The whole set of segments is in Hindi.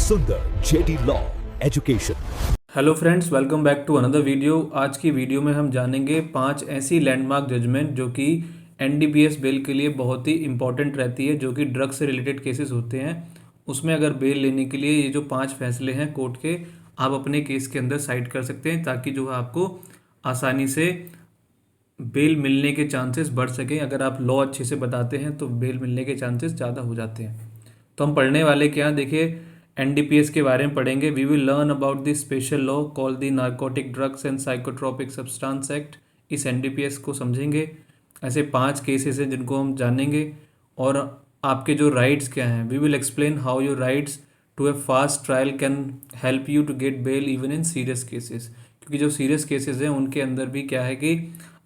सुंदर JD law education. Hello friends, welcome back to another video. आज की वीडियो में हम जानेंगे 5 ऐसी लैंडमार्क जजमेंट जो कि एनडीपीएस बेल के लिए बहुत ही इंपॉर्टेंट रहती है, जो कि ड्रग से रिलेटेड केसेस होते हैं। उसमें अगर बेल लेने के लिए ये जो 5 फैसले हैं कोर्ट के, आप अपने केस के अंदर साइड कर सकते हैं, ताकि जो है आपको आसानी से बेल मिलने के चांसेस बढ़ सकें। अगर आप लॉ अच्छे से बताते हैं तो बेल मिलने के चांसेस ज़्यादा हो जाते हैं। तो हम पढ़ने वाले क्या, देखिए एनडीपीएस के बारे में पढ़ेंगे। We will learn about the special law called the narcotic drugs and psychotropic substance act. इस एनडीपीएस को समझेंगे। ऐसे 5 केसेस हैं जिनको हम जानेंगे, और आपके जो राइट्स क्या हैं। We will explain how your rights to a fast trial can help you to get bail even in serious cases. क्योंकि जो सीरियस केसेस हैं उनके अंदर भी क्या है कि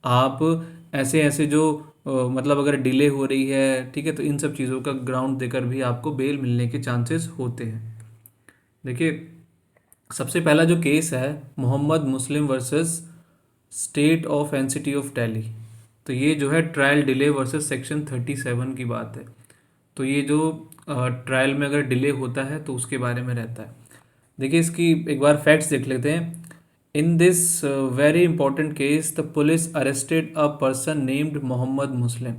आप ऐसे ऐसे जो मतलब अगर डिले हो रही है, ठीक है, तो इन सब चीज़ों का ग्राउंड देकर भी आपको बेल मिलने के चांसेस होते हैं। देखिए, सबसे पहला जो केस है Mohammed Muslim versus state of and city of Delhi. तो ये जो है ट्रायल डिले वर्सेस सेक्शन 37 की बात है। तो ये जो ट्रायल में अगर डिले होता है तो उसके बारे में रहता है। देखिए, इसकी एक बार फैक्ट्स देख लेते हैं। In this very important case the police arrested a person named Mohammed Muslim.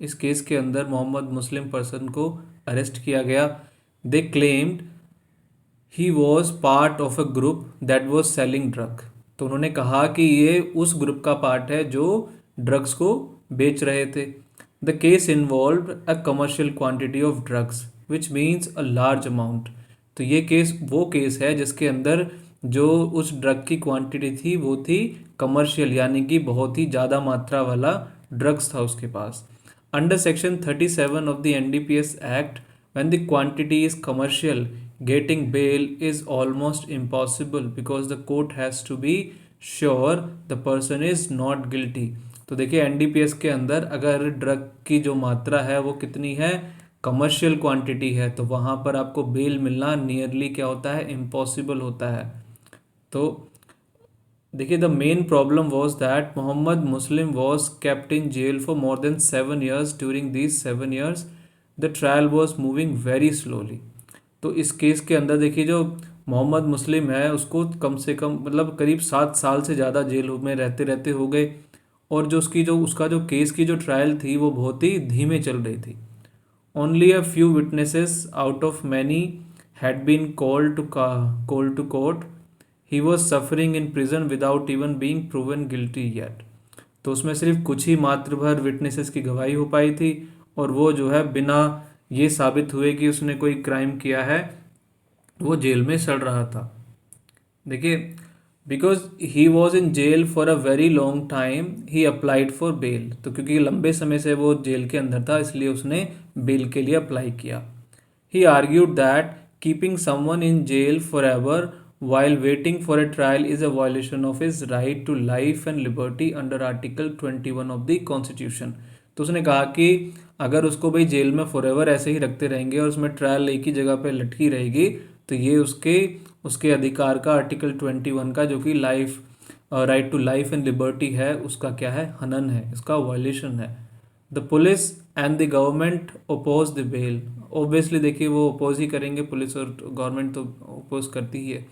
इस केस के अंदर मोहम्मद मुस्लिम पर्सन को अरेस्ट किया गया। They claimed he was part of a group that was selling drug. तो उन्होंने कहा कि ये उस ग्रुप का पार्ट है जो ड्रग्स को बेच रहे थे। The case involve a commercial quantity of drugs which means a large amount. तो ये केस वो केस है जिसके अंदर जो उस ड्रग की क्वांटिटी थी वो थी कमर्शियल, यानी कि बहुत ही ज़्यादा मात्रा वाला ड्रग्स था उसके पास। Under section 37 of the NDPS act, when the quantity is commercial, getting bail is almost impossible because the court has to be sure the person is not guilty। तो देखिए, एनडीपीएस के अंदर अगर ड्रग की जो मात्रा है वो कितनी है, कमर्शियल क्वांटिटी है, तो वहाँ पर आपको बेल मिलना नियरली क्या होता है, इम्पॉसिबल होता है। तो देखिए, the main problem was that Mohammed Muslim was kept in jail for more than 7 years। During these 7 years the trial was moving very slowly. तो इस केस के अंदर देखिए, जो मोहम्मद मुस्लिम है उसको कम से कम मतलब करीब 7 साल से ज़्यादा जेल में रहते रहते हो गए, और जो उसका जो केस की जो ट्रायल थी वो बहुत ही धीमे चल रही थी। Only a few witnesses out of many had been called to court. He was suffering in prison without even being proven guilty yet. तो उसमें सिर्फ कुछ ही मात्र भर विटनेसेस की गवाही हो पाई थी, और वो जो है बिना ये साबित हुए कि उसने कोई क्राइम किया है वो जेल में सड़ रहा था। देखिए, because he was in jail for a very long time he applied for bail. तो क्योंकि लंबे समय से वो जेल के अंदर था इसलिए उसने बेल के लिए अप्लाई किया। He argued that keeping someone in jail forever while waiting for a trial is a violation of his right to life and liberty under article 21 of the constitution। तो उसने कहा कि अगर उसको भाई जेल में फॉरएवर ऐसे ही रखते रहेंगे और उसमें ट्रायल एक ही जगह पे लटकी रहेगी, तो ये उसके उसके अधिकार का आर्टिकल 21 का, जो कि life right to life and liberty है, उसका क्या है, हनन है, इसका वायलेशन है। The police and the government oppose the bail. Obviously देखिए, वो ओपोज ही करेंगे, पुलिस और गवर्नमेंट तो ओपोज करती ही है।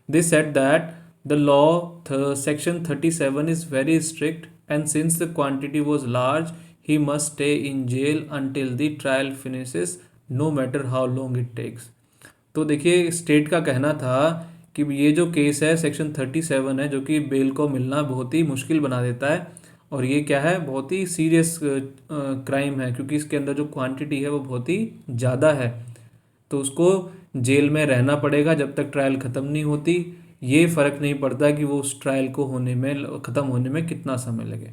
They said that the law section 37 is very strict and since the quantity was large he must stay in jail until the trial finishes no matter how long it takes. तो देखिए, स्टेट का कहना था कि ये जो केस है सेक्शन 37 है, जो कि बेल को मिलना बहुत ही मुश्किल बना देता है, और ये क्या है, बहुत ही सीरियस क्राइम है, क्योंकि इसके अंदर जो क्वांटिटी है वो बहुत ही ज़्यादा है। तो उसको जेल में रहना पड़ेगा जब तक ट्रायल ख़त्म नहीं होती। ये फ़र्क नहीं पड़ता कि वो उस ट्रायल को ख़त्म होने में कितना समय लगे।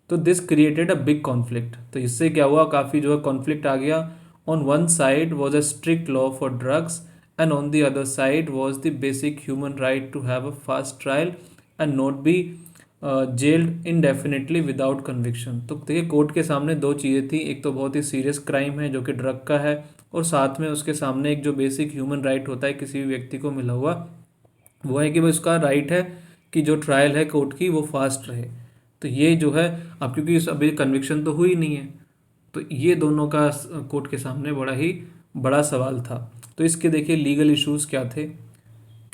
तो this created a big conflict. तो इससे क्या हुआ, काफ़ी जो है कॉन्फ्लिक्ट आ गया। On one side was a strict law for drugs and on the other side was the basic human right to have a fast trial and not be jailed indefinitely without conviction. तो देखिए, कोर्ट के सामने दो चीज़ें थी। एक तो बहुत ही सीरियस क्राइम है जो कि ड्रग का है, और साथ में उसके सामने एक जो बेसिक ह्यूमन राइट होता है किसी भी व्यक्ति को मिला हुआ, वो है कि भाई उसका राइट है कि जो ट्रायल है कोर्ट की वो फास्ट रहे। तो ये जो है, अब क्योंकि अभी कन्विक्शन तो हुई नहीं है, तो ये दोनों का कोर्ट के सामने बड़ा ही बड़ा सवाल था। तो इसके देखिए लीगल इश्यूज़ क्या थे।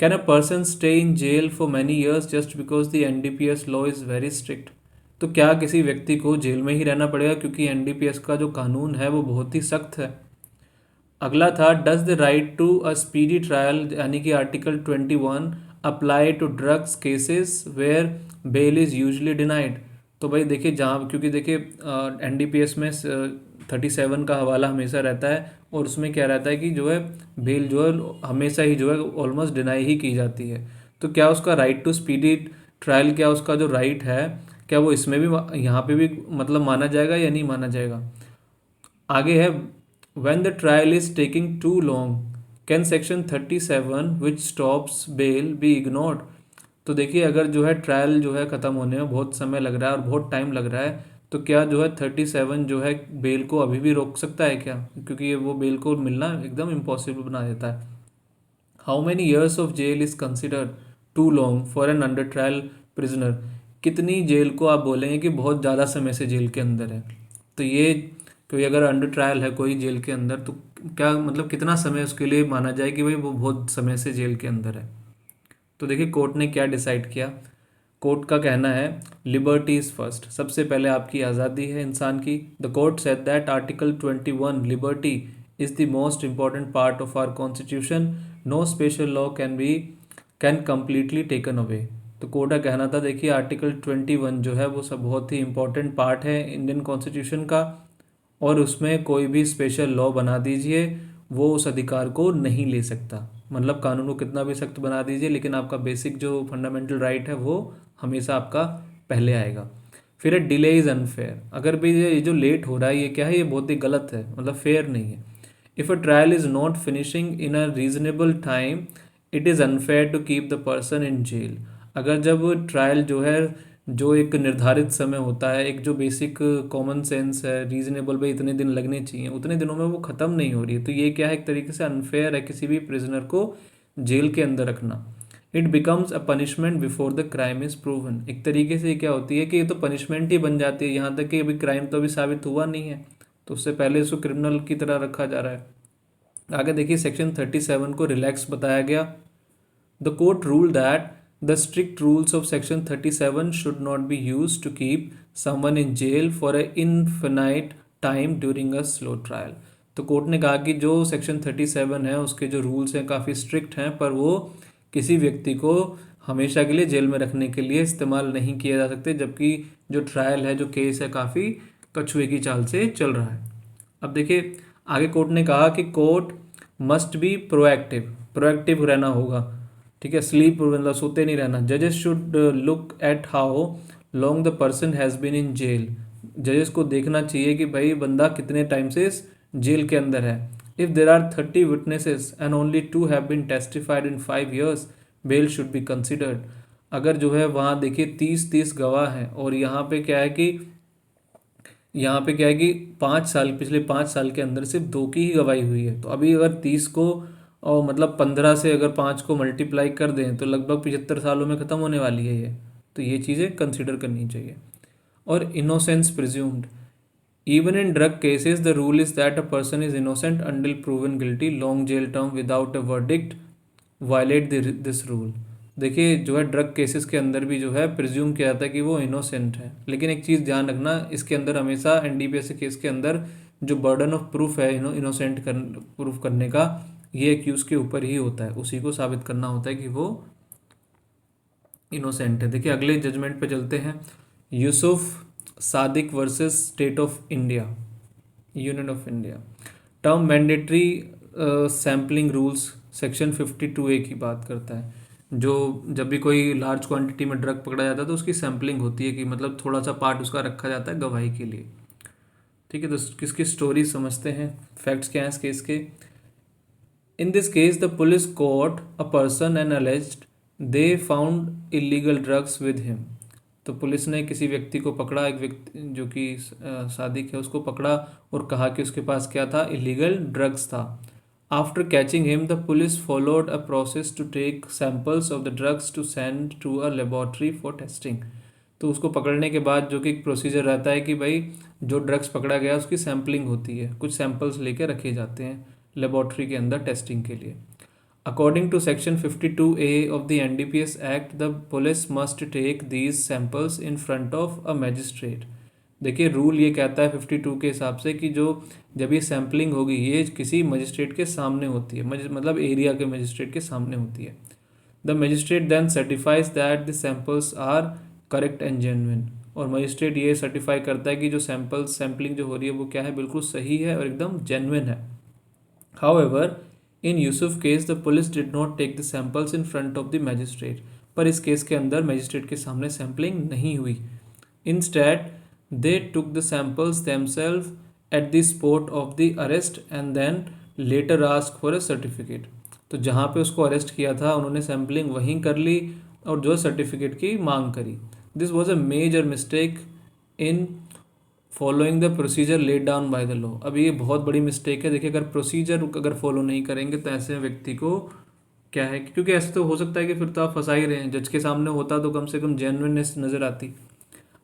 Can a person stay in jail for many years just because the NDPS law is very strict. तो क्या किसी व्यक्ति को जेल में ही रहना पड़ेगा क्योंकि एनडीपीएस का जो कानून है वो बहुत ही सख्त है। अगला था does the right to a speedy trial यानी कि article 21 apply to drugs cases where bail is usually denied. तो भाई देखिए जहाँ क्योंकि देखिए एनडीपीएस में 37 का हवाला हमेशा रहता है और उसमें क्या रहता है कि जो है बेल जो है हमेशा ही जो है ऑलमोस्ट डिनाई ही की जाती है। तो क्या उसका राइट टू स्पीडी ट्रायल क्या उसका जो राइट है क्या वो इसमें भी यहाँ पे भी मतलब माना जाएगा या नहीं माना जाएगा। आगे है when the trial is taking too long can section 37 which stops bail be ignored। तो देखिए अगर जो है ट्रायल जो है ख़त्म होने में बहुत समय लग रहा है और बहुत टाइम लग रहा है तो क्या जो है 37 जो है बेल को अभी भी रोक सकता है क्या, क्योंकि ये वो बेल को मिलना एकदम इम्पॉसिबल बना देता है। How many years of jail is considered too long for an under trial prisoner. कितनी जेल को आप बोलेंगे कि बहुत ज़्यादा समय से जेल के अंदर है। तो ये कोई अगर अंडर ट्रायल है कोई जेल के अंदर तो क्या मतलब कितना समय उसके लिए माना जाए कि भाई वो बहुत समय से जेल के अंदर है। तो देखिए कोर्ट ने क्या डिसाइड किया। कोर्ट का कहना है लिबर्टी इज़ फर्स्ट, सबसे पहले आपकी आज़ादी है इंसान की। The court said that article 21 liberty is the most important part of our constitution, no special law can completely taken away. तो कोर्ट का कहना था देखिए आर्टिकल 21 जो है वो सब बहुत ही इंपॉर्टेंट पार्ट है इंडियन कॉन्स्टिट्यूशन का और उसमें कोई भी स्पेशल लॉ बना दीजिए वो उस अधिकार को नहीं ले सकता। मतलब कानून को कितना भी सख्त बना दीजिए लेकिन आपका बेसिक जो फंडामेंटल राइट है वो हमेशा आपका पहले आएगा। फिर है डिले इज़ अनफेयर। अगर भी ये जो लेट हो रहा है ये क्या है, ये बहुत ही गलत है, मतलब फेयर नहीं है। If a trial is not finishing in a reasonable time it is unfair to keep the person in jail. अगर जब ट्रायल जो है जो एक निर्धारित समय होता है, एक जो बेसिक कॉमन सेंस है रीजनेबल भाई इतने दिन लगने चाहिए, उतने दिनों में वो ख़त्म नहीं हो रही है, तो ये क्या है एक तरीके से अनफेयर है किसी भी प्रिजनर को जेल के अंदर रखना। It becomes a punishment before the crime is proven. एक तरीके से क्या होती है कि ये तो पनिशमेंट ही बन जाती है, यहाँ तक कि अभी क्राइम तो अभी साबित हुआ नहीं है तो उससे पहले इसको क्रिमिनल की तरह रखा जा रहा है। आगे देखिए सेक्शन 37 को रिलैक्स बताया गया। The court rule that the strict rules of section 37 should not be used to keep someone in jail for an infinite time during a slow trial। तो कोर्ट ने कहा कि जो सेक्शन 37 है उसके जो रूल्स हैं काफ़ी स्ट्रिक्ट हैं पर वो किसी व्यक्ति को हमेशा के लिए जेल में रखने के लिए इस्तेमाल नहीं किए जा सकते, जबकि जो ट्रायल है जो केस है काफ़ी कछुए की चाल से चल रहा है। अब देखिए आगे कोर्ट ने कहा कि कोर्ट मस्ट बी प्रोएक्टिव रहना होगा, ठीक है, स्लीप मतलब सोते नहीं रहना। जजेस should look at how long the person has been in jail. जजेस को देखना चाहिए कि भाई बंदा कितने टाइम से इस जेल के अंदर है। If there are 30 witnesses and only 2 have been testified in 5 years bail should be considered. अगर जो है वहाँ देखिए 30 गवाह हैं और यहाँ पे क्या है कि 5 साल पिछले 5 साल के अंदर सिर्फ 2 की ही गवाही हुई है। तो अभी अगर 30 को और मतलब 15 से अगर 5 को मल्टीप्लाई कर दें तो लगभग 75 सालों में ख़त्म होने वाली है ये। तो ये चीज़ें कंसिडर करनी चाहिए। और innocence presumed. Even in drug cases the rule is that a person is innocent until proven guilty. Long jail term without a verdict violate this rule. देखिए जो है ड्रग केसेस के अंदर भी जो है प्रिज्यूम किया जाता है कि वो इनोसेंट है, लेकिन एक चीज़ ध्यान रखना इसके अंदर हमेशा एनडीपीएस केस के अंदर जो बर्डन ऑफ प्रूफ है इनोसेंट प्रूफ करने का ये एक्यूज के ऊपर ही होता है, उसी को साबित करना होता है कि वो इनोसेंट है। देखिए अगले जजमेंट पे चलते हैं। Yusuf Sadiq versus state of India, union of India. Term mandatory sampling rules section 52A की बात करता है। जो जब भी कोई लार्ज क्वांटिटी में ड्रग पकड़ा जाता है तो उसकी सैम्पलिंग होती है कि मतलब थोड़ा सा पार्ट उसका रखा जाता है गवाही के लिए, ठीक है। तो किसकी स्टोरी समझते हैं, फैक्ट्स क्या हैं इस केस के। In this case, the police caught a person and alleged they found illegal drugs with him। तो पुलिस ने किसी व्यक्ति को पकड़ा, एक व्यक्ति जो कि सादिक है उसको पकड़ा और कहा कि उसके पास क्या था, इलीगल ड्रग्स था। After catching him the police followed a process to take samples of the drugs to send to a laboratory for testing. तो उसको पकड़ने के बाद जो कि एक प्रोसीजर रहता है कि भाई जो ड्रग्स पकड़ा गया उसकी सैम्पलिंग होती है, कुछ सैंपल्स लेके रखे जाते हैं लेबॉर्ट्री के अंदर टेस्टिंग के लिए। According to section 52A of the NDPS act, the police must take these samples in front of a magistrate. देखिए रूल ये कहता है 52 के हिसाब से कि जो जब ये सैम्पलिंग होगी ये किसी मजिस्ट्रेट के सामने होती है, मतलब एरिया के मजिस्ट्रेट के सामने होती है। The magistrate then certifies that the samples are correct and genuine, और मजिस्ट्रेट ये सर्टिफाई करता है कि जो सैम्पलिंग जो हो रही है वो क्या है, बिल्कुल सही है और एकदम जेन्युइन है। However in Yusuf case the police did not take the samples in front of the magistrate, पर इस केस के अंदर मैजिस्ट्रेट के सामने सैम्पलिंग नहीं हुई। Instead they took the samples themselves at the spot of the arrest and then later ask for a certificate. तो जहाँ पे उसको अरेस्ट किया था उन्होंने सैम्पलिंग वहीं कर ली और जो सर्टिफिकेट की मांग करी। This was a major mistake in following the procedure laid down by the law. अब ये बहुत बड़ी मिस्टेक है। देखिए अगर प्रोसीजर अगर फॉलो नहीं करेंगे तो ऐसे व्यक्ति को क्या है, क्योंकि ऐसे तो हो सकता है कि फिर तो आप फंसा ही रहे हैं, जज के सामने होता तो कम से कम जेन्युइननेस नज़र आती।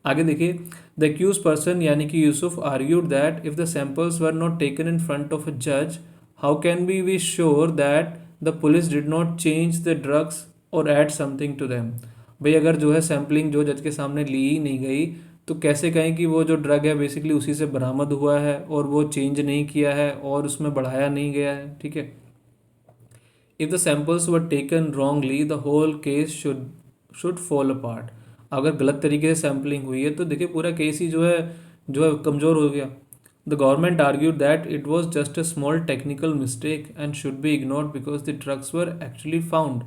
आगे देखिए, द एक्यूज पर्सन यानी कि Yusuf argued that if the samples were not taken in front of a जज, how can be sure that the police did not change the drugs और ऐड समथिंग टू दैम। भाई अगर जो है सैम्पलिंग जो जज के सामने ली ही नहीं गई तो कैसे कहें कि वो जो ड्रग है बेसिकली उसी से बरामद हुआ है और वो चेंज नहीं किया है और उसमें बढ़ाया नहीं गया है। ठीक है, if the samples were taken wrongly the whole case should fall apart. अगर गलत तरीके से सैम्पलिंग हुई है तो देखिए पूरा केस ही जो है कमज़ोर हो गया। The government argued that it was just a small technical mistake and should be ignored because the drugs were actually found.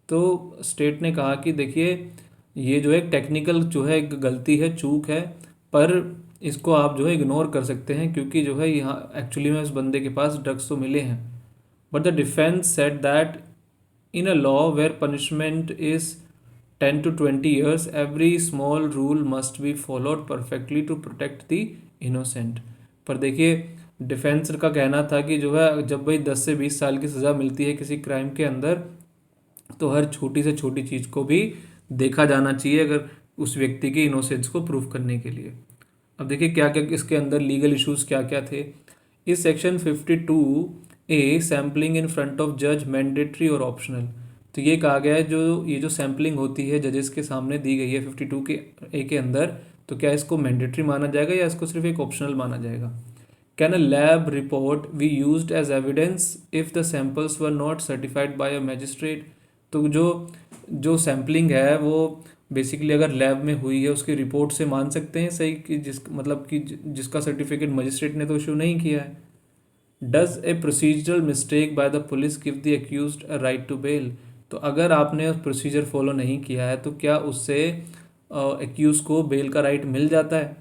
तो स्टेट ने कहा कि देखिए ये जो है टेक्निकल जो है एक गलती है, चूक है, पर इसको आप जो है इग्नोर कर सकते हैं क्योंकि जो है यहाँ एक्चुअली में उस बंदे के पास ड्रग्स तो मिले हैं। But the defence said that in a law where punishment is 10 to 20 years, every small rule must be followed perfectly to protect the innocent। पर देखिए डिफेंस का कहना था कि जो है जब भाई 10 से 20 साल की सज़ा मिलती है किसी क्राइम के अंदर तो हर छोटी से छोटी चीज़ को भी देखा जाना चाहिए अगर उस व्यक्ति की इनोसेंस को प्रूव करने के लिए। अब देखिए क्या क्या इसके अंदर लीगल इश्यूज क्या क्या थे। इस section 52A sampling in front of जज मैंडेटरी और ऑप्शनल। तो ये कहा गया है जो ये जो सैम्पलिंग होती है जजेस के सामने दी गई है 52A के अंदर, तो क्या इसको मैंडेटरी माना जाएगा या इसको सिर्फ एक ऑप्शनल माना जाएगा। Can a lab report be used as evidence if the samples were not certified by a magistrate. तो जो सैम्पलिंग है वो बेसिकली अगर लैब में हुई है उसकी रिपोर्ट से मान सकते हैं सही कि जिसका सर्टिफिकेट मजिस्ट्रेट ने तो इशू नहीं किया है। Does a procedural mistake by the police give the accused a right to bail. तो अगर आपने प्रोसीजर फॉलो नहीं किया है तो क्या उससे एक्यूज को बेल का राइट मिल जाता है।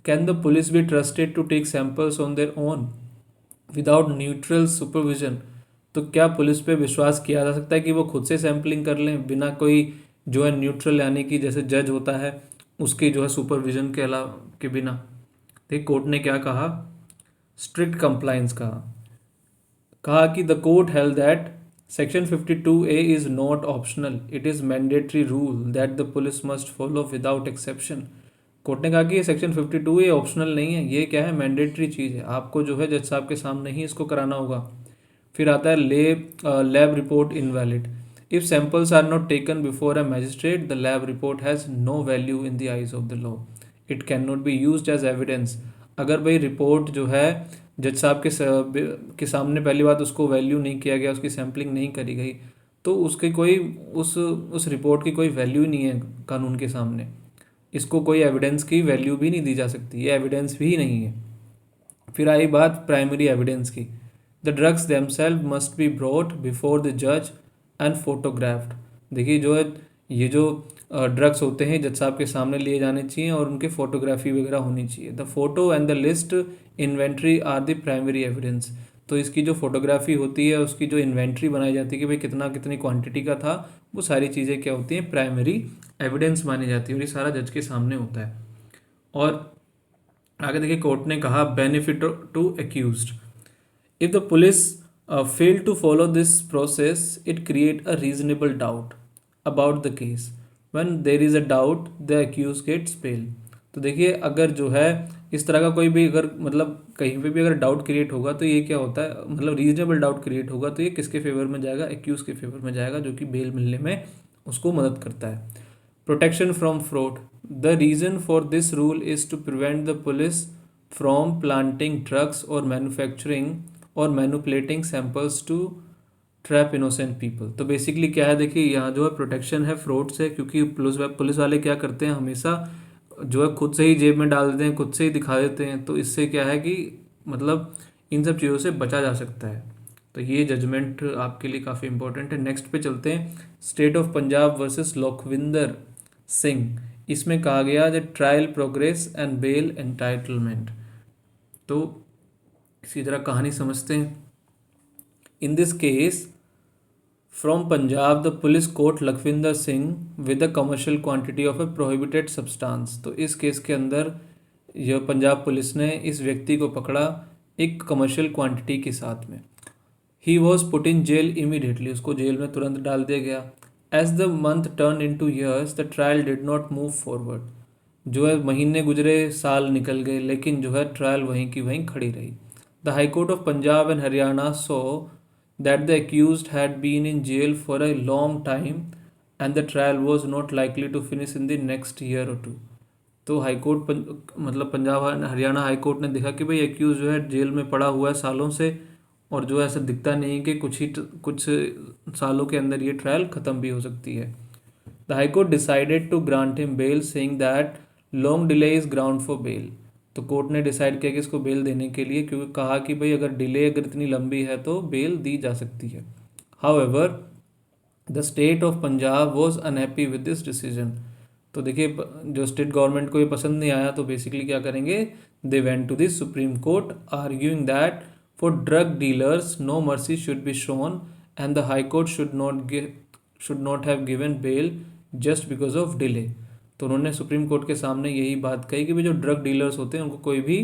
Can the police be trusted to take samples on their own without neutral supervision. तो क्या पुलिस पे विश्वास किया जा सकता है कि वो खुद से सैम्पलिंग कर लें बिना कोई जो है न्यूट्रल यानी कि जैसे जज होता है उसके जो है सुपरविजन के अलावा के बिना। देखिए कोर्ट ने क्या कहा, स्ट्रिक्ट कंप्लायंस कहा कि the court held that section 52A is not optional, it is mandatory rule that the police must follow without exception. Court ने कहा कि ये सेक्शन 52A ऑप्शनल नहीं है, ये क्या है मैंडेटरी चीज़ है, आपको जो है जज साहब के सामने ही इसको कराना होगा। फिर आता है lab report invalid. If samples are not taken before a magistrate the lab report has no value in the eyes of the law, it can not be used as evidence. अगर भाई रिपोर्ट जो है जज साहब के सामने पहली बात उसको वैल्यू नहीं किया गया, उसकी सैम्पलिंग नहीं करी गई, तो उसके कोई उस रिपोर्ट की कोई वैल्यू नहीं है कानून के सामने, इसको कोई एविडेंस की वैल्यू भी नहीं दी जा सकती, ये एविडेंस भी नहीं है। फिर आई बात प्राइमरी एविडेंस की। The drugs themselves must be brought before the जज एंड फोटोग्राफ्ड। देखिए जो है ये जो ड्रग्स होते हैं जज साहब के सामने लिए जाने चाहिए और उनके फोटोग्राफी वगैरह होनी चाहिए। The photo and the list inventory are the primary evidence. तो इसकी जो फोटोग्राफी होती है उसकी जो इन्वेंट्री बनाई जाती है कि भाई कितनी क्वांटिटी का था, वो सारी चीज़ें क्या होती हैं प्राइमरी एविडेंस मानी जाती है और ये सारा जज के सामने होता है। और आगे देखिए कोर्ट ने कहा benefit to accused. If the police fail to follow this process it create a reasonable doubt about the case. When there is a doubt the accused gets bail. तो देखिए अगर जो है इस तरह का कोई भी अगर मतलब कहीं पे भी अगर डाउट क्रिएट होगा तो ये क्या होता है, मतलब रीजनेबल डाउट क्रिएट होगा तो ये किसके फेवर में जाएगा, एक्यूज के फेवर में जाएगा, जो कि बेल मिलने में उसको मदद करता है। Protection from fraud, the reason for this rule is to prevent the police from planting drugs और मैन्युफैक्चरिंग और manipulating samples to trap innocent people. तो बेसिकली क्या है, देखिए यहाँ जो है प्रोटेक्शन है फ्रॉड से, क्योंकि पुलिस वाले क्या करते हैं हमेशा जो है खुद से ही जेब में डाल देते हैं, खुद से ही दिखा देते हैं, तो इससे क्या है कि मतलब इन सब चीज़ों से बचा जा सकता है। तो ये जजमेंट आपके लिए काफ़ी इंपॉर्टेंट है। नेक्स्ट पे चलते हैं, state of Punjab versus Lakhwinder Singh. इसमें कहा गया the trial progress and bail entitlement. तो इसी तरह कहानी समझते हैं। In this case from Punjab the police caught Lakhwinder Singh with a commercial quantity of a prohibited substance. तो इस केस के अंदर यह पंजाब पुलिस ने इस व्यक्ति को पकड़ा एक कमर्शियल क्वांटिटी के साथ में। He was put in jail immediately, उसको जेल में तुरंत डाल दिया गया। As the month turn into years the trial did not move forward. जो है महीने गुजरे, साल निकल गए, लेकिन जो है ट्रायल वहीं की वहीं खड़ी रही। The high court of Punjab and Haryana so that the accused had been in jail for a long time and the trial was not likely to finish in the next year or two। तो हाई कोर्ट मतलब पंजाब हरियाणा हाई कोर्ट ने देखा कि भाई एक्यूज जो है जेल में पड़ा हुआ है सालों से, और जो है ऐसा दिखता नहीं कि कुछ सालों के अंदर ये ट्रायल ख़त्म भी हो सकती है। The high court decided to grant him bail saying that long delay is ground for bail. तो कोर्ट ने डिसाइड किया कि इसको बेल देने के लिए, क्योंकि कहा कि भाई अगर डिले अगर इतनी लंबी है तो बेल दी जा सकती है। However the state of Punjab was unhappy with this decision. तो देखिए जो स्टेट गवर्नमेंट को ये पसंद नहीं आया, तो बेसिकली क्या करेंगे, they went to this supreme court arguing that for drug dealers no mercy should be shown and the high court should not have given bail just because of delay. तो उन्होंने सुप्रीम कोर्ट के सामने यही बात कही कि भाई जो ड्रग डीलर्स होते हैं उनको कोई भी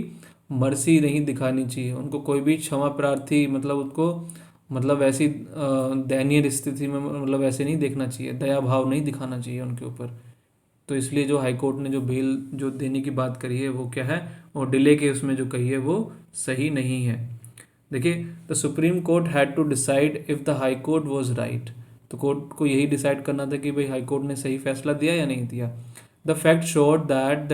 मर्सी नहीं दिखानी चाहिए, उनको कोई भी क्षमा प्रार्थी मतलब उनको मतलब ऐसी दयनीय स्थिति में मतलब ऐसे नहीं देखना चाहिए, दया भाव नहीं दिखाना चाहिए उनके ऊपर। तो इसलिए जो हाई कोर्ट ने जो बेल जो देने की बात करी है वो क्या है, और डिले के उसमें जो कही है वो सही नहीं है। देखिए the supreme court had to decide if the high court was right. तो कोर्ट को यही डिसाइड करना था कि भाई हाई कोर्ट ने सही फैसला दिया या नहीं दिया। The fact showed that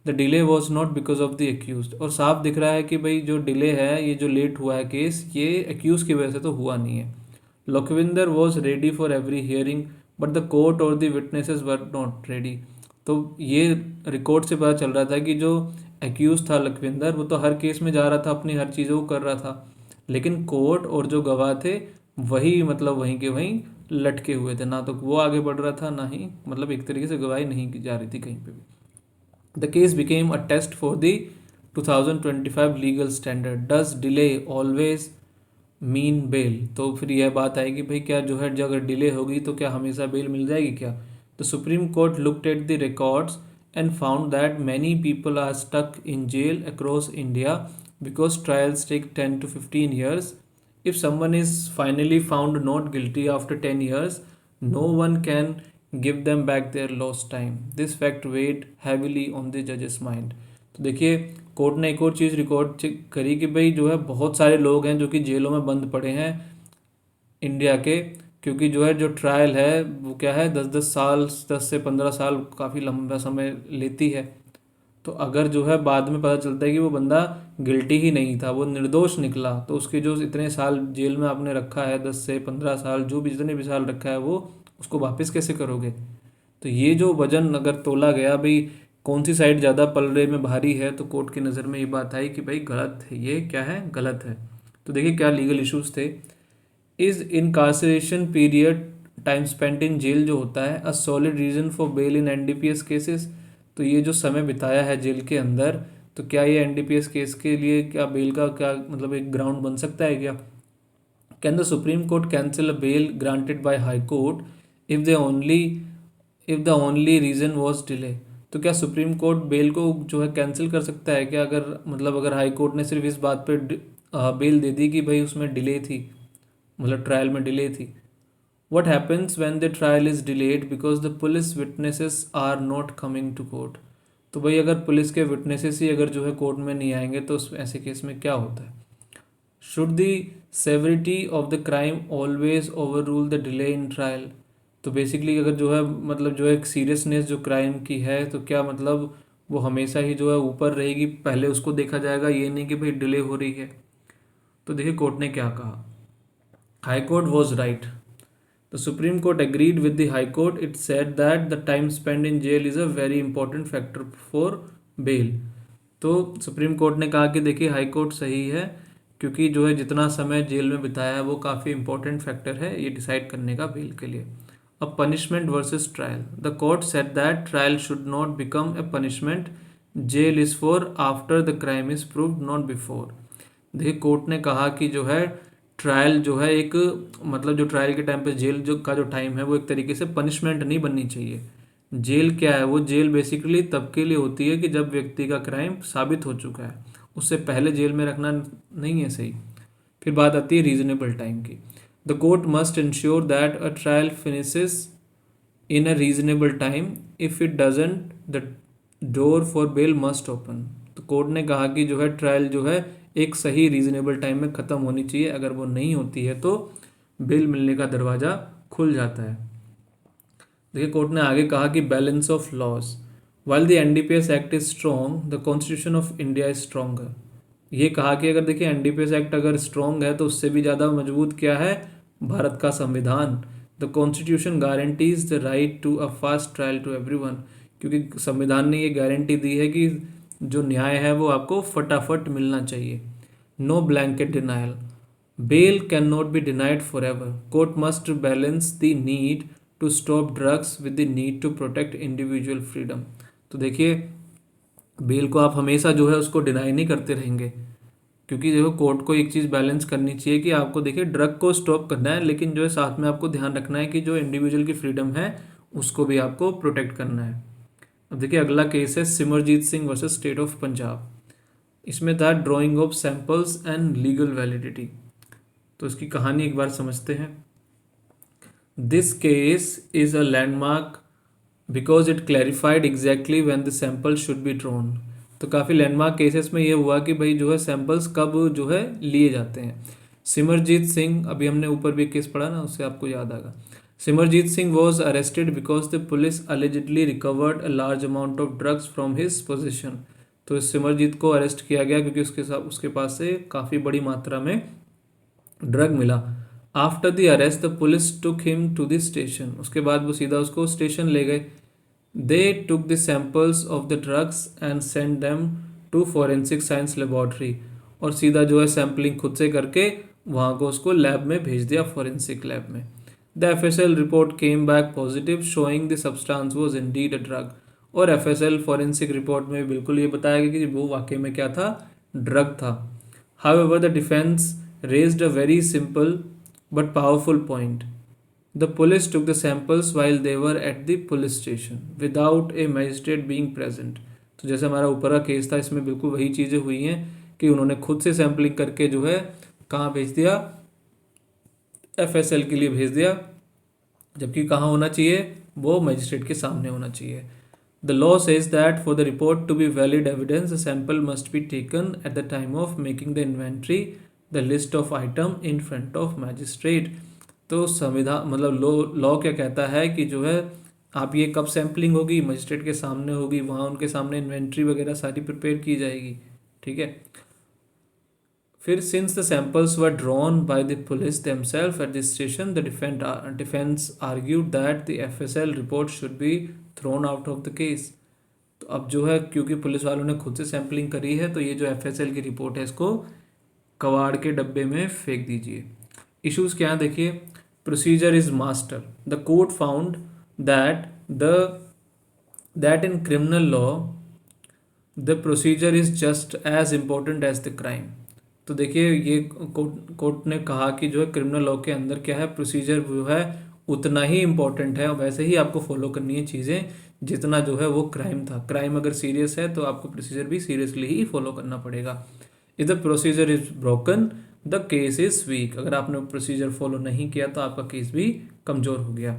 the delay was not because of the accused. और साफ दिख रहा है कि भाई जो डिले है, ये जो लेट हुआ है केस, ये एक्यूज की वजह से तो हुआ नहीं है। Lakhwinder was ready for every hearing but the court और the witnesses were not ready. तो ये रिकॉर्ड से पता चल रहा था कि जो एक्यूज था लखविंदर, वो तो हर केस में जा रहा था, अपनी हर चीज़ों को कर रहा था, लेकिन कोर्ट और जो गवाह थे वही मतलब वहीं के वहीं लटके हुए थे, ना तो वो आगे बढ़ रहा था, ना ही मतलब एक तरीके से गवाही नहीं की जा रही थी कहीं पे भी। The case became a test for the 2025 legal standard, does delay always mean bail. तो फिर यह बात आएगी भाई क्या जो है, जो अगर डिले होगी तो क्या हमेशा बेल मिल जाएगी क्या। The supreme court looked at the records and found that many people are stuck in jail across India because trials take 10 to 15 years. If someone is finally found not guilty after 10 years, no one can give them back their lost time. This fact weighed heavily on the judge's mind. तो देखिए कोर्ट ने एक और चीज़ रिकॉर्ड करी कि भाई जो है बहुत सारे लोग हैं जो कि जेलों में बंद पड़े हैं इंडिया के, क्योंकि जो है जो ट्रायल है वो क्या है 10 से 15 साल काफ़ी लंबा समय लेती है। तो अगर जो है बाद में पता चलता है कि वो बंदा गिल्टी ही नहीं था, वो निर्दोष निकला, तो उसके जो इतने साल जेल में आपने रखा है 10 से 15 साल जो भी जितने भी साल रखा है वो उसको वापस कैसे करोगे। तो ये जो वजन अगर तोला गया भाई कौन सी साइड ज़्यादा पलड़े में भारी है, तो कोर्ट की नज़र में ये बात आई कि भाई गलत है, ये क्या है गलत है। तो देखिए क्या लीगल इश्यूज थे। Is incarceration period time spent in jail जो होता है a solid reason for bail in NDPS cases. तो ये जो समय बिताया है जेल के अंदर, तो क्या ये एनडीपीएस केस के लिए क्या बेल का क्या मतलब एक ग्राउंड बन सकता है क्या। Can the supreme court cancel a bail granted by high court if the only reason was delay. तो क्या सुप्रीम कोर्ट बेल को जो है कैंसिल कर सकता है क्या, अगर मतलब अगर हाई कोर्ट ने सिर्फ इस बात पे बेल दे दी कि भाई उसमें डिले थी, मतलब ट्रायल में डिले थी। What happens when the trial is delayed because the police witnesses are not coming to court? तो भाई अगर पुलिस के विटनेसेस ही अगर जो है कोर्ट में नहीं आएंगे तो उस ऐसे केस में क्या होता है? Should the severity of the crime always over rule the delay in trial? तो बेसिकली अगर जो है मतलब जो है सीरियसनेस जो क्राइम की है तो क्या मतलब वो हमेशा ही जो है ऊपर रहेगी, पहले उसको देखा जाएगा, ये नहीं कि भाई डिले हो रही है। तो देखिए कोर्ट ने क्या कहा। High court was right. The supreme court agreed with the high court. It said that the time spend in jail is a very important factor for bail. तो सुप्रीम कोर्ट ने कहा कि देखिए हाई कोर्ट सही है, क्योंकि जो है जितना समय जेल में बिताया है वो काफ़ी इंपॉर्टेंट फैक्टर है ये डिसाइड करने का बेल के लिए। A punishment versus trial. The court said that trial should not become a punishment. Jail is for after the crime is proved, not before. देखिए कोर्ट ने कहा कि जो है ट्रायल जो है एक मतलब जो ट्रायल के टाइम पे जेल जो का जो टाइम है वो एक तरीके से पनिशमेंट नहीं बननी चाहिए। जेल क्या है? वो जेल बेसिकली तब के लिए होती है कि जब व्यक्ति का क्राइम साबित हो चुका है, उससे पहले जेल में रखना नहीं है सही। फिर बात आती है रीजनेबल टाइम की। The court must ensure that a trial finishes in a reasonable time. If it doesn't the door for bail must open. तो कोर्ट ने कहा कि जो है ट्रायल जो है एक सही रीजनेबल टाइम में ख़त्म होनी चाहिए, अगर वो नहीं होती है तो बेल मिलने का दरवाज़ा खुल जाता है। देखिए कोर्ट ने आगे कहा कि balance of laws. While the NDPS act is strong, the constitution of India is stronger. ये कहा कि अगर देखिए एनडीपीएस एक्ट अगर स्ट्रॉन्ग है तो उससे भी ज़्यादा मजबूत क्या है? भारत का संविधान। The constitution guarantees the right to a fast trial to everyone. क्योंकि संविधान ने ये गारंटी दी है कि जो न्याय है वो आपको फटाफट मिलना चाहिए। No blanket denial. Bail can not be denied forever. Court must balance the need to stop drugs with the need to protect individual freedom. तो देखिए बेल को आप हमेशा जो है उसको डिनाई नहीं करते रहेंगे, क्योंकि देखो कोर्ट को एक चीज़ बैलेंस करनी चाहिए कि आपको देखिए ड्रग को स्टॉप करना है, लेकिन जो है साथ में आपको ध्यान रखना है कि जो इंडिविजुअल की फ्रीडम है उसको भी आपको प्रोटेक्ट करना है। अब देखिए अगला केस है Simarjeet Singh versus state of Punjab. इसमें था drying of samples and legal validity. तो इसकी कहानी एक बार समझते हैं। This case is a landmark because it clarified exactly when the sample should be drawn. तो काफ़ी लैंडमार्क केसेस में ये हुआ कि भाई जो है सैंपल्स कब जो है लिए जाते हैं। सिमरजीत सिंह, अभी हमने ऊपर भी केस पढ़ा ना, उससे आपको याद आएगा। Simarjeet Singh was arrested because the police allegedly recovered a large amount of drugs from his position. तो इस सिमरजीत को अरेस्ट किया गया क्योंकि उसके साथ उसके पास से काफ़ी बड़ी मात्रा में ड्रग मिला। After the arrest the police took him to the station. उसके बाद वो सीधा उसको स्टेशन ले गए। They took the samples of the drugs and send them to forensic science laboratory. और सीधा जो है सैम्पलिंग खुद से करके वहाँ को उसको लैब में भेज दिया, फॉरेंसिक लैब में। The FSL report came back positive showing the substance was indeed a drug. और एफएसएल फॉरेंसिक रिपोर्ट में बिल्कुल ये बताया गया कि वो वाकई में क्या था? ड्रग था। However the defence raised a very simple but powerful point. The police took the samples while they were at the police station without a magistrate being present. तो जैसे हमारा ऊपर का केस था इसमें बिल्कुल वही चीज़ें हुई हैं कि उन्होंने खुद से सैम्पलिंग करके जो है कहाँ भेज दिया? एफएसएल के लिए भेज दिया, जबकि कहाँ होना चाहिए? वो मजिस्ट्रेट के सामने होना चाहिए। The law says that for the report to be valid evidence, a sample must be taken at the time of making the inventory, the list of item in front of magistrate. तो संविधान मतलब लॉ क्या कहता है कि जो है आप ये कब सैम्पलिंग होगी? मजिस्ट्रेट के सामने होगी, वहाँ उनके सामने इन्वेंट्री वगैरह सारी प्रिपेयर की जाएगी। ठीक है। फिर since the samples were drawn by the police themselves at the station, the defence argued that the FSL report should be thrown out of the case. तो अब जो है क्योंकि पुलिस वालों ने खुद से सैम्पलिंग करी है तो ये जो एफएसएल की रिपोर्ट है इसको कबाड़ के डब्बे में फेंक दीजिए। इश्यूज क्या हैं देखिए। Procedure is master. The court found that in criminal law the procedure is just as important as the crime. तो देखिए ये कोर्ट ने कहा कि जो है क्रिमिनल लॉ के अंदर क्या है? प्रोसीजर जो है उतना ही इम्पोर्टेंट है और वैसे ही आपको फॉलो करनी है चीज़ें जितना जो है वो क्राइम था। क्राइम अगर सीरियस है तो आपको प्रोसीजर भी सीरियसली ही फॉलो करना पड़ेगा। If the procedure is broken the case is weak. अगर आपने प्रोसीजर फॉलो नहीं किया तो आपका केस भी कमज़ोर हो गया।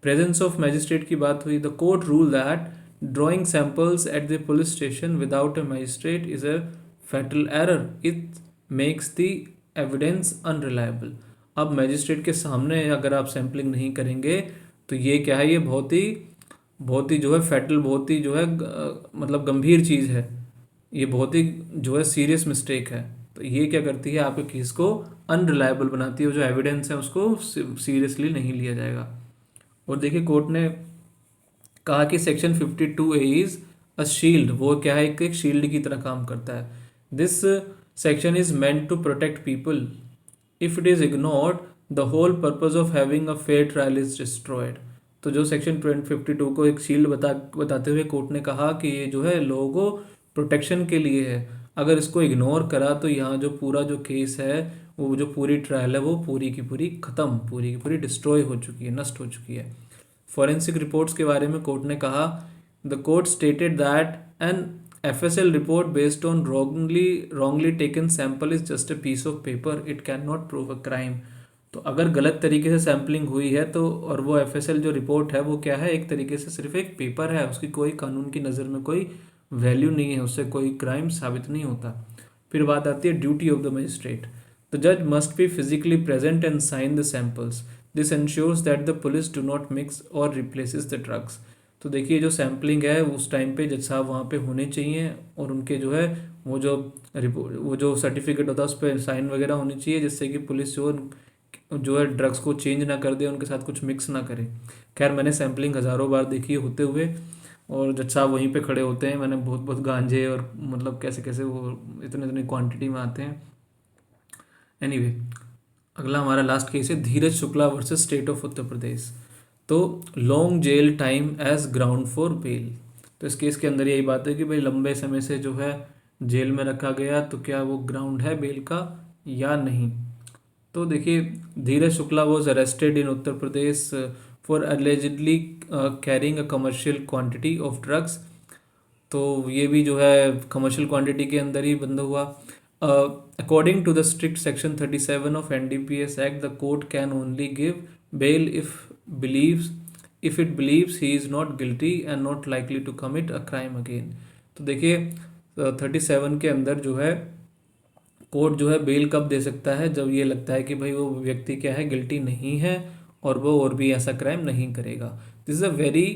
प्रेजेंस ऑफ मैजिस्ट्रेट की बात हुई। The court rule that drawing samples at the police station without a magistrate is a fatal error, it makes the evidence unreliable. अब मजिस्ट्रेट के सामने अगर आप सैम्पलिंग नहीं करेंगे तो ये क्या है, ये बहुत ही जो है फैटल, बहुत ही जो है मतलब गंभीर चीज़ है, ये बहुत ही जो है सीरियस मिस्टेक है। तो ये क्या करती है, आपके केस को अनरिलायबल बनाती है, जो एविडेंस है उसको सीरियसली नहीं लिया जाएगा। और देखिए कोर्ट ने कहा कि section 52A is a shield, वो क्या है, एक शील्ड की तरह काम करता है। This section is meant to protect people, if it is ignored the whole purpose of having a fair trial is destroyed. तो जो सेक्शन 52 को एक शील्ड बताते हुए कोर्ट ने कहा कि ये जो है लोगों को प्रोटेक्शन के लिए है, अगर इसको इग्नोर करा तो यहाँ जो पूरा जो केस है, वो जो पूरी ट्रायल है वो पूरी की पूरी खत्म, पूरी की पूरी डिस्ट्रॉय हो चुकी है, नष्ट हो चुकी है। फॉरेंसिक रिपोर्ट्स के बारे में कोर्ट ने कहा, the court stated that an FSL report based on wrongly taken sample is just a piece of paper, it cannot prove a crime। तो अगर गलत तरीके से सैम्पलिंग हुई है तो, और वो FSL जो रिपोर्ट है वो क्या है, एक तरीके से सिर्फ एक पेपर है, उसकी कोई कानून की नज़र में कोई वैल्यू नहीं है, उससे कोई क्राइम साबित नहीं होता। फिर बात आती है duty of the magistrate. The जज must be physically present and sign the samples, this ensures that the police do not mix और रिप्लेसेस द ड्रग्स। तो देखिए जो सैम्पलिंग है उस टाइम पे जज साहब वहाँ पे होने चाहिए, और उनके जो है वो जो सर्टिफिकेट होता है उस पर साइन वगैरह होनी चाहिए, जिससे कि पुलिस जो है ड्रग्स को चेंज ना कर दे, उनके साथ कुछ मिक्स ना करे। खैर मैंने सैम्पलिंग हज़ारों बार देखी है होते हुए, और जज साहब वहीं पे खड़े होते हैं, मैंने बहुत बहुत गांजे और मतलब कैसे कैसे वो इतने इतनी क्वांटिटी में आते हैं। एनीवे अगला हमारा लास्ट केस है Dheeraj Shukla versus state of Uttar Pradesh. तो long jail time as ground for bail. तो इस केस के अंदर यही बात है कि भाई लंबे समय से जो है जेल में रखा गया, तो क्या वो ग्राउंड है बेल का या नहीं। तो देखिए Dheeraj Shukla was arrested in Uttar Pradesh for allegedly carrying a commercial quantity of drugs. तो ये भी जो है कमर्शियल क्वांटिटी के अंदर ही बंद हुआ। According to the strict section 37 of NDPS act, the court can only give bail if it believes he is not guilty and not likely to commit a crime again. तो देखिए 37 के अंदर जो है कोर्ट जो है बेल कब दे सकता है, जब ये लगता है कि भाई वो व्यक्ति क्या है, गिल्टी नहीं है और वो और भी ऐसा क्राइम नहीं करेगा। This is a very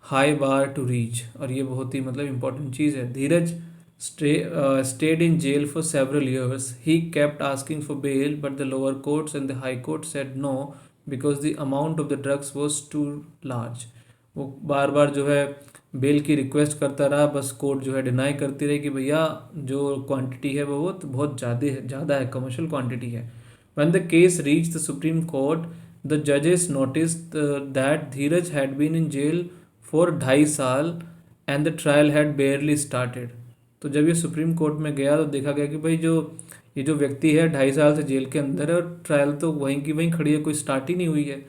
high bar to reach, और ये बहुत ही मतलब इम्पोर्टेंट चीज़ है। धीरज stayed in jail for several years. He kept asking for bail, but the lower courts and the high court said no because the amount of the drugs was too large. वो बार बार जो है बेल की रिक्वेस्ट करता रहा, बस कोर्ट जो है डिनाई करती रही कि भैया जो क्वांटिटी है वो तो बहुत ज़्यादा है, कमर्शियल क्वांटिटी है। When the case reached the Supreme Court, the judges noticed that Dheeraj had been in jail for 2.5 साल and the trial had barely started. तो जब ये सुप्रीम कोर्ट में गया तो देखा गया कि भाई ये जो व्यक्ति है 2.5 साल से जेल के अंदर है, और ट्रायल तो वहीं की वहीं खड़ी है, कोई स्टार्ट ही नहीं हुई है।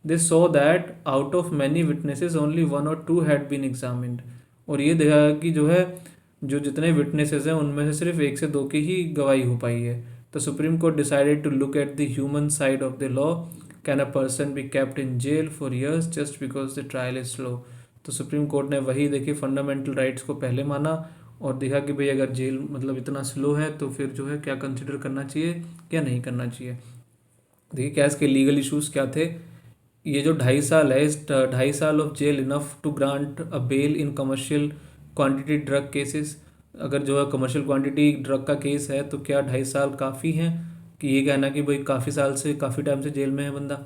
They so that out of many witnesses only 1 और 2 हैड बीन एग्जामिन्ड। और ये देखा गया कि जो है जो जितने विटनेसेस हैं उनमें से सिर्फ 1 से 2 की ही गवाही हो पाई है। The supreme court decided to look at the human side of the law, can a person be kept in jail for years just because the trial is slow. तो सुप्रीम कोर्ट ने वही देखिए फंडामेंटल राइट्स को पहले माना और देखा कि भाई अगर जेल मतलब इतना स्लो है तो फिर जो है क्या कंसिडर करना चाहिए, क्या नहीं करना चाहिए। देखिए क्या इसके लीगल इश्यूज क्या थे। ये जो 2.5 साल है, इस 2.5 साल of jail enough to grant a bail in commercial quantity drug cases. अगर जो है कमर्शियल क्वांटिटी ड्रग का केस है तो क्या 2.5 साल काफ़ी हैं, कि ये कहना कि भाई काफ़ी साल से काफ़ी टाइम से जेल में है बंदा।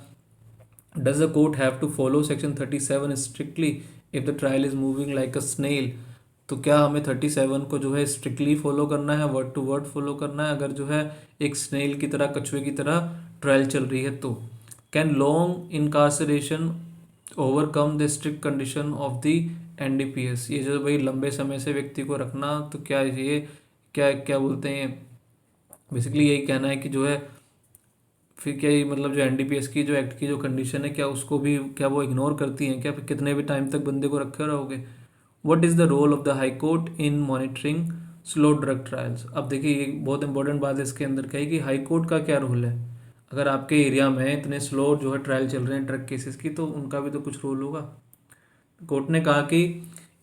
Does the court have to follow section 37 strictly if the trial is moving like a snail. तो क्या हमें 37 को जो है स्ट्रिक्टली फॉलो करना है, वर्ड टू वर्ड फॉलो करना है, अगर जो है एक स्नेल की तरह, कछुए की तरह ट्रायल चल रही है तो। Can long इनकार्सरेशन overcome the strict condition of the NDPS। ये जो भाई लंबे समय से व्यक्ति को रखना, तो क्या ये क्या क्या बोलते हैं, बेसिकली यही कहना है कि जो है फिर क्या ये मतलब जो NDPS की जो एक्ट की जो कंडीशन है, क्या उसको भी क्या वो इग्नोर करती हैं क्या, फिर कितने भी टाइम तक बंदे को रखे रहोगे। What is the role of the high court in monitoring slow drug trials. अब देखिए ये बहुत इंपॉर्टेंट बात है इसके अंदर क्या है कि हाई कोर्ट का क्या रोल है। अगर आपके एरिया में इतने स्लो जो है ट्रायल चल रहे हैं ड्रग केसेस की, तो उनका भी तो कुछ रोल होगा। कोर्ट ने कहा कि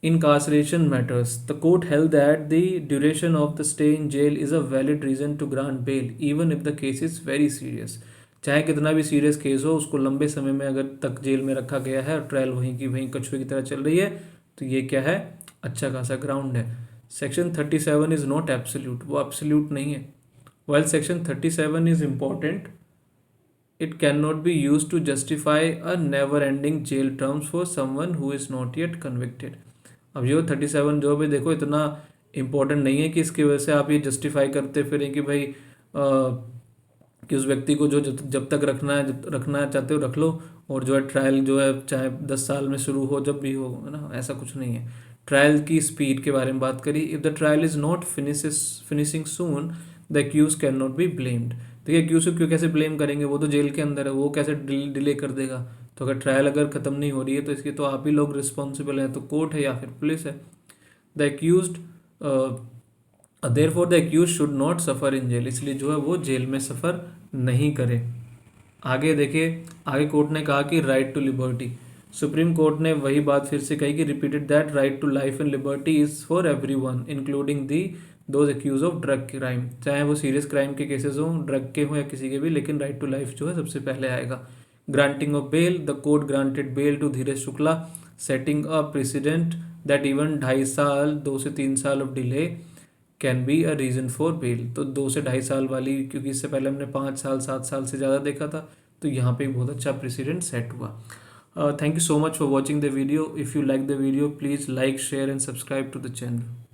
incarceration matters. The court held that the duration of the stay in jail is a valid reason to grant bail even if the case is very serious. चाहे कितना भी सीरियस केस हो, उसको लंबे समय में अगर तक जेल में रखा गया है और ट्रायल वहीं की वहीं कछुए की तरह चल रही है, तो ये क्या है, अच्छा खासा ग्राउंड है. सेक्शन 37 इज नॉट एब्सोल्यूट, वो एब्सोल्यूट नहीं है. While section 37 is important, it cannot be used to justify a never ending jail terms for someone who is not yet convicted. अब जो 37 जो भी देखो इतना इम्पोर्टेंट नहीं है कि इसकी वजह से आप ये जस्टिफाई करते फिरें कि भाई कि उस व्यक्ति को जो जब तक रखना चाहते हो रख लो, और जो है ट्रायल जो है चाहे 10 साल में शुरू हो जब भी हो, है ना, ऐसा कुछ नहीं है. ट्रायल की स्पीड के बारे में बात करी. If the trial is not finishing soon the accused can not be blamed. देखिए एक्यूज को क्यों कैसे ब्लेम करेंगे, वो तो जेल के अंदर है, वो कैसे डिले कर देगा. तो अगर ट्रायल अगर ख़त्म नहीं हो रही है तो इसके तो आप ही लोग रिस्पॉन्सिबल हैं, तो कोर्ट है या फिर पुलिस है. The accused therefore the accused should not suffer in jail, इसलिए जो है वो जेल में सफ़र नहीं करे. आगे देखिए, आगे कोर्ट ने कहा कि right to liberty. Supreme court ने वही बात फिर से कही कि repeated that right to life and liberty is for everyone including the those accused of drug crime. चाहे वो सीरियस क्राइम के केसेस हों, ड्रग के हों या किसी के भी, लेकिन राइट टू लाइफ जो है सबसे पहले आएगा. Granting of bail, the court granted bail to Dheeraj Shukla, setting a precedent that even 2.5 साल 2 से 3 साल of delay can be a reason for bail. तो 2 से 2.5 साल वाली, क्योंकि इससे पहले हमने 5 साल 7 साल से ज़्यादा देखा था, तो यहाँ पे बहुत अच्छा प्रेसिडेंट सेट हुआ. Thank you so much for watching the video. If you like the video, please like, share and subscribe to the channel.